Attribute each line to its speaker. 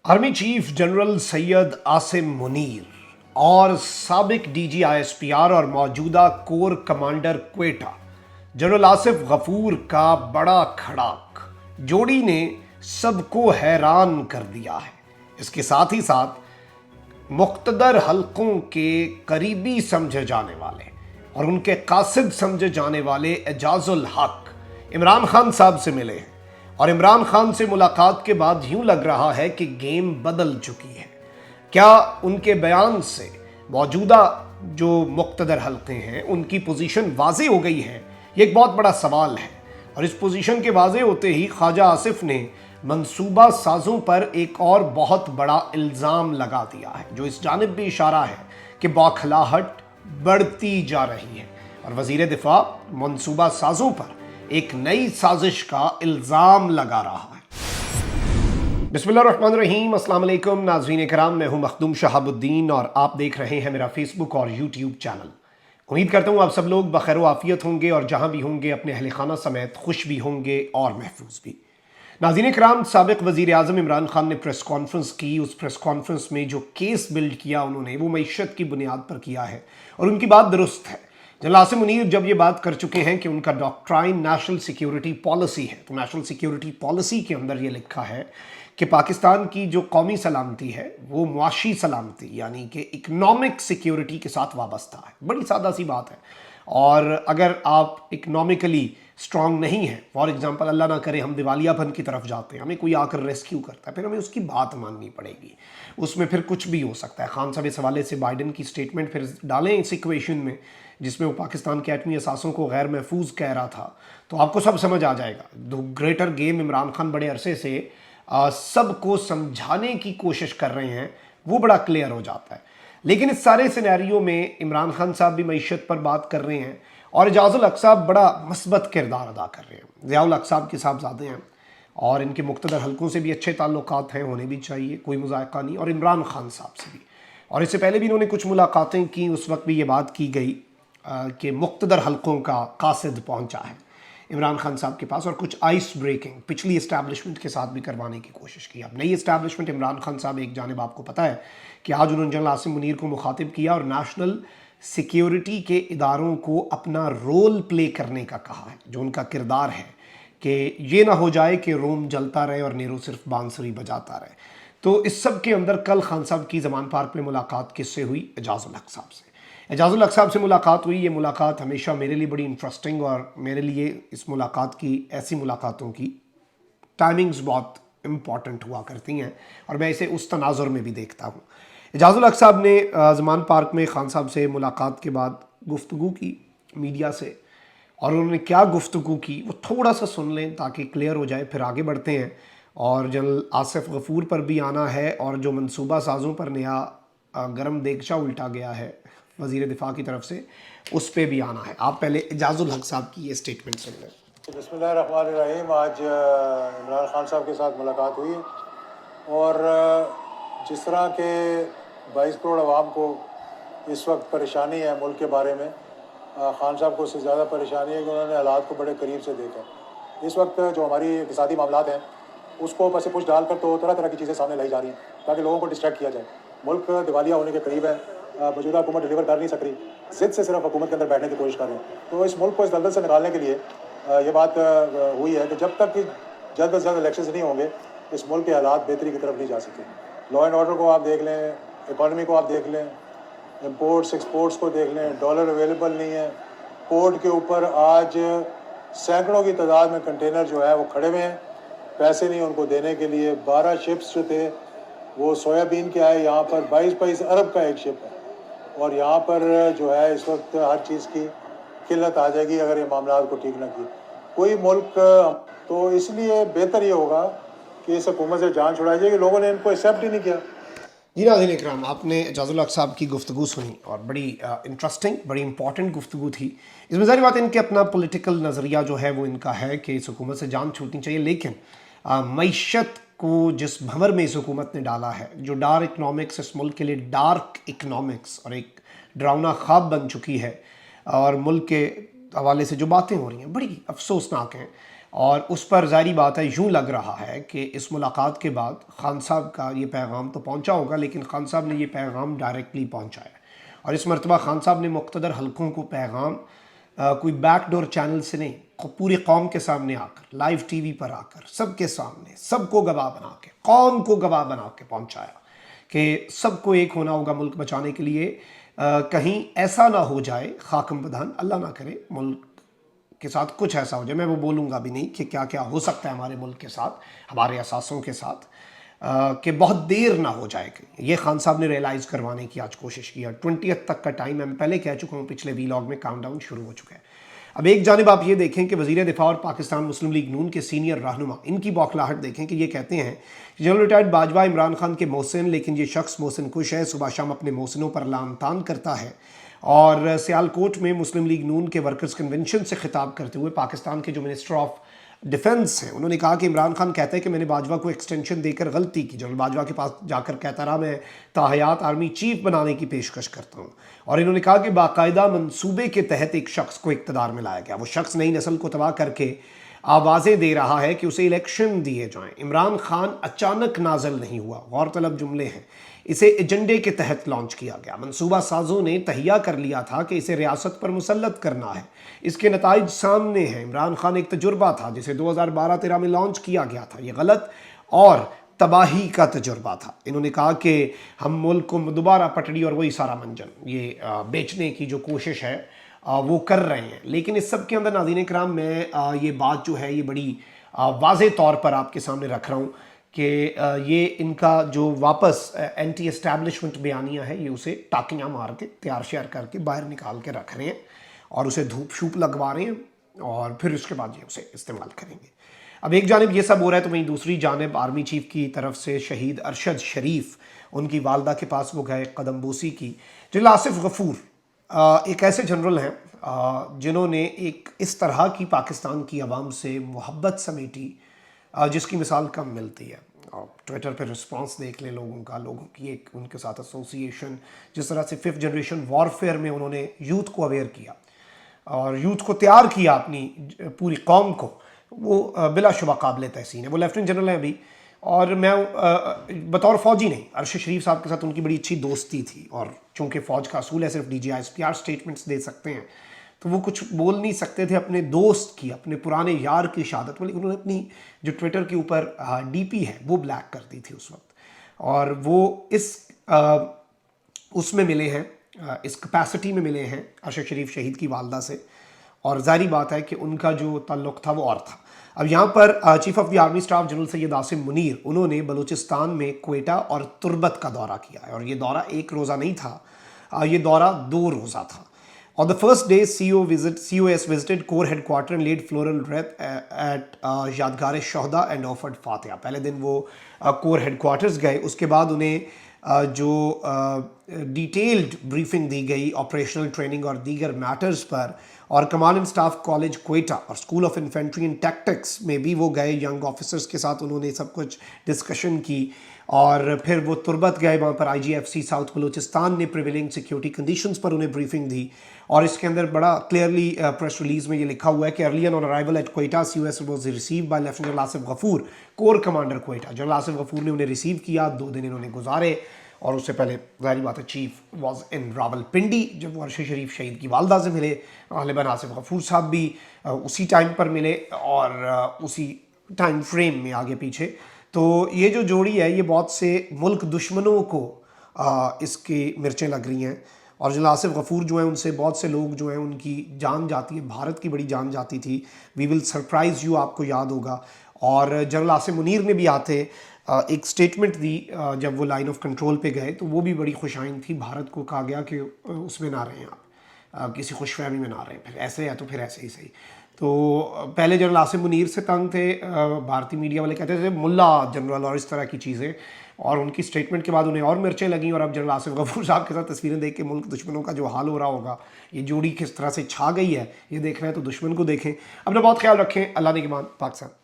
Speaker 1: Army chief general Syed Asim Munir और साबिक DG ISPR और मौजूदा corps commander Quetta general Asif Ghafoor का बड़ा खड़ाक जोड़ी ने सबको हैरान कर दिया है। इसके साथ ही साथ मुख्तदर हलकों के करीबी समझे जाने वाले और उनके कासिद समझे जाने वाले एजाजुल हक इमरान खान साहब से मिले हैं और इमरान खान से मुलाकात के बाद यूं लग रहा है कि गेम बदल चुकी है। क्या उनके बयान से मौजूदा जो मुख्तदर हलके हैं उनकी पोजीशन वाज़े हो गई है? ये एक बहुत बड़ा सवाल है और इस पोजीशन के वाज़े होते ही ख्वाजा आसिफ ने मंसूबा साजों पर एक और बहुत बड़ा इल्ज़ाम लगा दिया है, जो इस जानिब भी इशारा है कि बौखलाहट बढ़ती जा रही है और वज़ीर दिफा मंसूबा साजों पर एक नई साजिश का इल्ज़ाम लगा रहा है। बिस्मिल्लाहिर्रहमानिर्रहीम, अस्सलाम वालेकुम नाज़रीन कराम, मैं हूं मखदूम शहाबुद्दीन और आप देख रहे हैं मेरा फेसबुक और यूट्यूब चैनल। उम्मीद करता हूं आप सब लोग बखैर व आफियत होंगे और जहां भी होंगे अपने अहले खाना समेत खुश भी होंगे और महफूज भी। नाज़रीन कराम, साबिक वज़ीर आज़म इमरान खान ने प्रेस कॉन्फ्रेंस की। उस प्रेस कॉन्फ्रेंस में जो केस बिल्ड किया उन्होंने वो मईशत की बुनियाद पर किया है और उनकी बात दुरुस्त है। जनरल आसिम मुनीर जब ये बात कर चुके हैं कि उनका डॉक्ट्राइन नेशनल सिक्योरिटी पॉलिसी है, तो नेशनल सिक्योरिटी पॉलिसी के अंदर ये लिखा है कि पाकिस्तान की जो कौमी सलामती है वो मुआशी सलामती यानी कि इकनॉमिक सिक्योरिटी के साथ वाबस्ता है। बड़ी सादा सी बात है और अगर आप इकनॉमिकली स्ट्रांग नहीं है, फॉर एग्जांपल अल्लाह ना करे हम दिवालियापन की तरफ जाते हैं, हमें कोई आकर रेस्क्यू करता है, फिर हमें उसकी बात माननी पड़ेगी, उसमें फिर कुछ भी हो सकता है। खान साहब इस हवाले से बाइडन की स्टेटमेंट फिर डालें इस इक्वेशन में जिसमें वो पाकिस्तान के एटमी असासों को गैर महफूज कह रहा था, तो आपको सब समझ आ जाएगा। The greater game Imran Khan बड़े अरसे से सबको समझाने की कोशिश कर रहे हैं, वो बड़ा क्लियर हो जाता है। लेकिन इस सारे सिनेरियो में इमरान खान साहब भी मईशत पर बात कर रहे हैं और एजाजुल हक साहब बड़ा मस्बत किरदार अदा कर रहे हैं। ज़ियाउल हक साहब के साहबजादे हैं और इनके मुख्तदर हलकों से भी अच्छे ताल्लुकात हैं, होने भी चाहिए, कोई मुज़ायक़ा नहीं। और इमरान खान साहब से भी, और इससे पहले भी इन्होंने कुछ मुलाकातें की, उस वक्त भी ये बात की गई कि मुख्तदर हलकों का कासिद पहुंचा है इमरान खान साहब के पास और कुछ आइस ब्रेकिंग पिछली इस्टेब्लिशमेंट के साथ भी करवाने की कोशिश की। अब नई इस्टेब्लिशमेंट इमरान खान साहब एक जानिब आपको पता है कि आज उन्होंने जनरल आसिम मुनीर को मुखातिब किया और नेशनल सिक्योरिटी के इदारों को अपना रोल प्ले करने का कहा है, जो उनका किरदार है कि ये ना हो जाए कि रोम जलता रहे और नेहरू सिर्फ बांसुरी बजाता रहे। तो इस सब के अंदर कल खान साहब की ज़मान पार्क में मुलाकात किससे हुई? एजाजुल हक साहब से। एजाजुल हक साहब से मुलाकात हुई। ये मुलाकात हमेशा मेरे लिए बड़ी इंटरेस्टिंग और मेरे लिए इस मुलाकात की, ऐसी मुलाकातों की टाइमिंग्स बहुत इम्पॉर्टेंट हुआ करती हैं और मैं इसे उस तनाजुर में भी देखता हूँ। एजाजुल हक साहब ने ज़मान पार्क में खान साहब से मुलाकात के बाद गुफ्तगू की मीडिया से और उन्होंने क्या गुफ्तगू की वो थोड़ा सा सुन लें ताकि क्लियर हो जाए, फिर आगे बढ़ते हैं। और जनरल आसिफ गफूर पर भी आना है और जो मंसूबा साजों पर नया गरम देगचा उल्टा गया है वज़ीर दिफा की तरफ से, उस पर भी आना है। आप पहले एजाजुल हक साहब की ये स्टेटमेंट सुन लें।
Speaker 2: बिस्मिल्लाहिर्रहमानिर्रहीम। आज इमरान खान साहब के साथ मुलाकात हुई और जिस तरह के 22 करोड़ आवाम को इस वक्त परेशानी है मुल्क के बारे में, खान साहब को उससे ज़्यादा परेशानी है कि उन्होंने हालात को बड़े करीब से देखा। इस वक्त जो हमारी इक़्तिसादी मामलात हैं उसको पस पुश डालकर तो तरह तरह की चीज़ें सामने लाई जा रही हैं ताकि लोगों को डिस्ट्रैक्ट किया जाए। मुल्क दिवालिया होने के करीब है, मौजूदा हुकूमत डिलीवर कर नहीं सक रही, ज़िद से सिर्फ हुकूमत के अंदर बैठने की कोशिश कर रही है। तो इस मुल्क को इस दलदल से निकालने के लिए ये बात हुई है कि जब तक कि जल्द अज जल्द इलेक्शन नहीं होंगे इस मुल्क के हालात बेहतरी की तरफ नहीं जा सके। लॉ एंड ऑर्डर को आप देख लें, इकॉनमी को आप देख लें, इम्पोर्ट्स एक्सपोर्ट्स को देख लें, डॉलर अवेलेबल नहीं है। पोर्ट के ऊपर आज सैकड़ों की तादाद में कंटेनर जो है वो खड़े हुए हैं, पैसे नहीं उनको देने के लिए। 12 शिप्स जो थे वो सोयाबीन के आए, यहाँ पर 22 अरब का एक शिप है और यहाँ पर जो है इस वक्त हर चीज़ की किल्लत आ जाएगी अगर ये मामला को ठीक ना की कोई मुल्क। तो इसलिए बेहतर ये होगा कि इस हुकूमत से जान छुड़ाई जाए कि लोगों ने इनको एक्सेप्ट ही नहीं किया।
Speaker 1: जी नाज़रीन इकराम, आपने एजाजुल हक साहब की गुफ्तगू सुनी और बड़ी इंटरेस्टिंग, बड़ी इंपॉर्टेंट गुफ्तगू थी। इसमें ज़ाहिर बात इनके अपना पॉलिटिकल नज़रिया जो है वो इनका है कि इस हुकूमत से जान छूटनी चाहिए, लेकिन मईशत को जिस भंवर में इस हुकूमत ने डाला है, जो डार्क इकनॉमिक्स इस मुल्क के लिए डार्क इकनॉमिक्स और एक डरावना ख्वाब बन चुकी है और मुल्क के हवाले से जो बातें हो रही हैं बड़ी अफसोसनाक हैं। اور اس پر ظاہری بات ہے یوں لگ رہا ہے کہ اس ملاقات کے بعد خان صاحب کا یہ پیغام تو پہنچا ہوگا، لیکن خان صاحب نے یہ پیغام ڈائریکٹلی پہنچایا، اور اس مرتبہ خان صاحب نے مقتدر حلقوں کو پیغام کوئی بیک ڈور چینل سے نہیں، پوری قوم کے سامنے آ کر، لائیو ٹی وی پر آ کر، سب کے سامنے، سب کو گواہ بنا کے، قوم کو گواہ بنا کے پہنچایا کہ سب کو ایک ہونا ہوگا ملک بچانے کے لیے۔ کہیں ایسا نہ ہو جائے، خاکم بدہن، اللہ نہ کرے ملک کے ساتھ کچھ ایسا ہو جائے، میں وہ بولوں گا بھی نہیں کہ کیا کیا ہو سکتا ہے ہمارے ملک کے ساتھ، ہمارے اثاثوں کے ساتھ، کہ بہت دیر نہ ہو جائے گی۔ یہ خان صاحب نے ریئلائز کروانے کی آج کوشش کی ہے۔ 20 تک کا ٹائم میں پہلے کہہ چکا ہوں، پچھلے ویلاگ میں کاؤنٹ ڈاؤن شروع ہو چکا ہے۔ اب ایک جانب آپ یہ دیکھیں کہ وزیر دفاع اور پاکستان مسلم لیگ نون کے سینئر رہنما، ان کی بوکھلاہٹ دیکھیں کہ یہ کہتے ہیں کہ جنرل ریٹائرڈ باجوہ عمران خان کے محسن، لیکن یہ شخص محسن کش ہے، صبح شام اپنے محسنوں پر لعن طعن کرتا ہے۔ اور سیالکوٹ میں مسلم لیگ نون کے ورکرز کنونشن سے خطاب کرتے ہوئے پاکستان کے جو منسٹر آف ڈیفنس ہیں، انہوں نے کہا کہ عمران خان کہتا ہے کہ میں نے باجوہ کو ایکسٹینشن دے کر غلطی کی۔ جنرل باجوہ کے پاس جا کر کہتا رہا میں تاحیات آرمی چیف بنانے کی پیشکش کرتا ہوں، اور انہوں نے کہا کہ باقاعدہ منصوبے کے تحت ایک شخص کو اقتدار میں لایا گیا، وہ شخص نئی نسل کو تباہ کر کے آوازیں دے رہا ہے کہ اسے الیکشن دیے جائیں۔ عمران خان اچانک نازل نہیں ہوا، غور طلب جملے ہیں، اسے ایجنڈے کے تحت لانچ کیا گیا۔ منصوبہ سازوں نے تہیہ کر لیا تھا کہ اسے ریاست پر مسلط کرنا ہے، اس کے نتائج سامنے ہیں۔ عمران خان ایک تجربہ تھا جسے 2012-13 میں لانچ کیا گیا تھا، یہ غلط اور تباہی کا تجربہ تھا۔ انہوں نے کہا کہ ہم ملک کو دوبارہ پٹڑی اور وہی سارا منجن یہ بیچنے کی جو کوشش ہے وہ کر رہے ہیں۔ لیکن اس سب کے اندر ناظرین کرام میں یہ بات جو ہے یہ بڑی واضح طور پر آپ کے سامنے رکھ رہا ہوں کہ یہ ان کا جو واپس اینٹی اسٹیبلشمنٹ بیانیہ ہے، یہ اسے ٹاکیاں مار کے تیار شیار کر کے باہر نکال کے رکھ رہے ہیں اور اسے دھوپ شوپ لگوا رہے ہیں، اور پھر اس کے بعد یہ اسے استعمال کریں گے۔ اب ایک جانب یہ سب ہو رہا ہے تو وہیں دوسری جانب آرمی چیف کی طرف سے شہید ارشد شریف، ان کی والدہ کے پاس وہ گئے قدم بوسی کی۔ جنرل آصف غفور ایک ایسے جنرل ہیں جنہوں نے ایک اس طرح کی پاکستان کی عوام سے محبت سمیٹی جس کی مثال کم ملتی ہے۔ ٹویٹر پہ رسپانس دیکھ لیں لوگوں کا، لوگوں کی ایک ان کے ساتھ ایسوسیشن، جس طرح سے 5th جنریشن وارفیئر میں انہوں نے یوتھ کو اویئر کیا اور یوتھ کو تیار کیا اپنی پوری قوم کو، وہ بلا شبہ قابل تحسین ہے۔ وہ لیفٹیننٹ جنرل ہیں ابھی، اور میں بطور فوجی نہیں، ارشد شریف صاحب کے ساتھ ان کی بڑی اچھی دوستی تھی، اور چونکہ فوج کا اصول ہے صرف ڈی جی آئی PR سٹیٹمنٹس دے سکتے ہیں، تو وہ کچھ بول نہیں سکتے تھے اپنے دوست کی، اپنے پرانے یار کی شہادت میں، لیکن انہوں نے اپنی جو ٹویٹر کے اوپر DP ہے وہ بلیک کر دی تھی اس وقت، اور وہ اس میں ملے ہیں، اس کیپیسٹی میں ملے ہیں ارشد شریف شہید کی والدہ سے، اور ظاہری بات ہے کہ ان کا جو تعلق تھا وہ اور تھا۔ اب یہاں پر chief of the army staff general Syed Asim Munir, انہوں نے بلوچستان میں کوئٹہ اور تربت کا دورہ کیا ہے، اور یہ دورہ ایک روزہ نہیں تھا، یہ دورہ 2 روزہ تھا۔ On the first day, COS visited Corps headquarters and laid floral wreath at یادگار شہداء and offered فاتحہ۔ پہلے دن وہ کور ہیڈ کوارٹرز گئے، اس کے بعد انہیں جو ڈیٹیلڈ بریفنگ دی گئی آپریشنل ٹریننگ اور دیگر میٹرز پر، اور command and staff college Quetta اور school of infantry and tactics میں بھی وہ گئے، ینگ آفیسرز کے ساتھ انہوں نے سب کچھ ڈسکشن کی، اور پھر وہ تربت گئے، وہاں پر IGFC ساؤتھ بلوچستان نے پریویلنگ سیکیورٹی کنڈیشنز پر انہیں بریفنگ دی، اور اس کے اندر بڑا کلیئرلی پریس ریلیز میں یہ لکھا ہوا ہے کہ early on arrival at Quetta COS was receive by lieutenant general Asif Ghafoor, corps commander Quetta. General Asif Ghafoor نے انہیں ریسیو کیا، 2 دن انہوں نے گزارے، اور اس سے پہلے ظاہری بات ہے chief was in Rawal Pindi جب وہ ارشد شریف شہید کی والدہ سے ملے، غالباً آصف غفور صاحب بھی اسی ٹائم پر ملے اور اسی ٹائم فریم میں آگے پیچھے۔ تو یہ جو جوڑی ہے یہ بہت سے ملک دشمنوں کو اس کی مرچیں لگ رہی ہیں، اور جنرل آصف غفور جو ہیں ان سے بہت سے لوگ جو ہیں ان کی جان جاتی ہے، بھارت کی بڑی جان جاتی تھی۔ وی ول سرپرائز یو، آپ کو یاد ہوگا۔ اور جنرل عاصم منیر نے بھی آتے ایک سٹیٹمنٹ دی جب وہ لائن آف کنٹرول پہ گئے، تو وہ بھی بڑی خوش آئند تھی۔ بھارت کو کہا گیا کہ اس میں نہ رہیں آپ، کسی خوش فہمی میں نہ رہیں، پھر ایسے ہے تو پھر ایسے ہی صحیح۔ تو پہلے جنرل عاصم منیر سے تنگ تھے، بھارتی میڈیا والے کہتے تھے ملا جنرل اور اس طرح کی چیزیں، اور ان کی سٹیٹمنٹ کے بعد انہیں اور مرچیں لگیں، اور اب جنرل آصف غفور صاحب کے ساتھ تصویریں دیکھ کے ملک دشمنوں کا جو حال ہو رہا ہوگا، یہ جوڑی کس طرح سے چھا گئی ہے، یہ دیکھنا ہے تو دشمن کو دیکھیں۔ اپنا بہت خیال رکھیں، اللہ نگہبان، پاکستان۔